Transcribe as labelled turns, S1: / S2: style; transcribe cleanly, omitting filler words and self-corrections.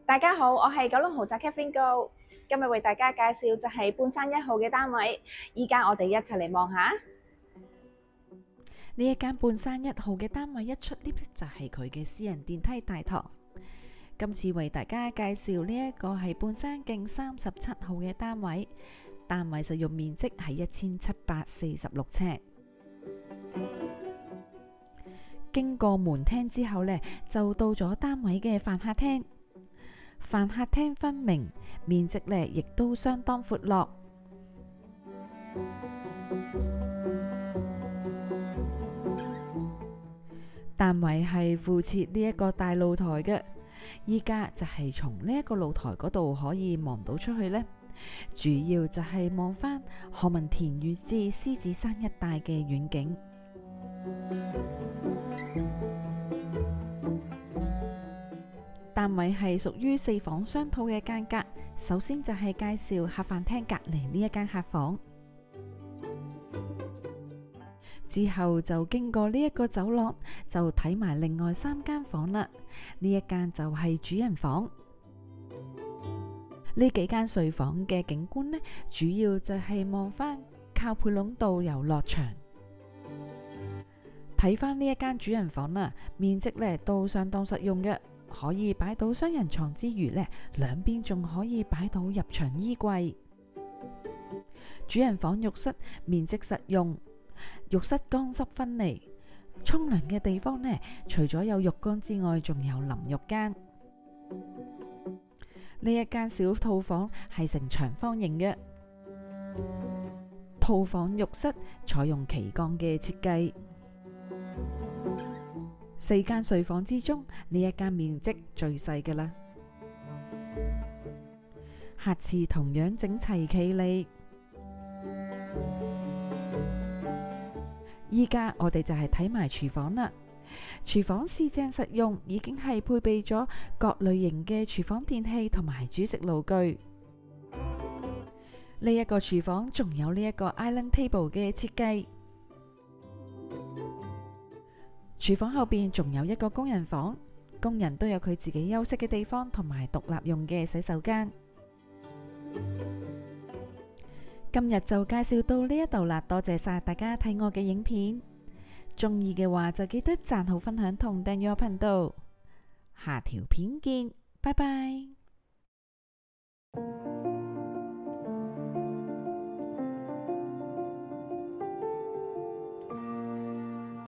S1: 大家好，我係九龍豪宅 Catherine Go，今日為大家介紹就係半山1號嘅單位。依家我哋一齊嚟望下
S2: 呢一間半山1號嘅單位，一出 lift 就係佢嘅私人電梯大堂。今次為大家介紹呢一個係半山徑37號嘅單位，單位實用面積係1746尺。經過門廳之後呢，就到咗單位嘅飯客廳。飯客廳分明，面積呢亦都相當闊落。單位係附設呢一個大露台嘅，依家就係從呢一個露台嗰度可以望到出去呢，主要就係望返何文田以至獅子山一帶嘅遠景。單位係屬於4房雙套嘅間隔。首先就係介紹客飯廳隔離呢一間客房，之後就經過呢一個走廊，就睇埋另外3間房啦。呢一間就係主人房。呢幾間睡房嘅景觀呢，主要就係望返靠背壟道遊樂場。睇返呢一間主人房啦，面積呢都相當實用嘅。可以擺到雙人床之餘呢，兩邊仲可以擺到入牆衣櫃。主人房浴室面積實用，浴室乾濕分離。沖涼嘅地方呢，除咗有浴缸之外，仲有淋浴間。呢一間小套房係呈長方形嘅，套房浴室採用旗桿嘅設計。4間睡房之中，呢一間面積最細嘅啦。客廁同樣整齊企理。依家我哋就係睇埋廚房啦。廚房四正實用，已經係配備咗各類型嘅廚房電器同埋煮食爐具。呢一個廚房仲有呢一個 island table 嘅設計。廚房後邊仲有一個工人房，工人都有佢自己休息嘅地方，同埋獨立用嘅洗手間。今日就介紹到呢一度啦，多謝晒大家睇我嘅影片，中意嘅話就記得讚好、分享同訂閱我頻道。下條片見，拜拜。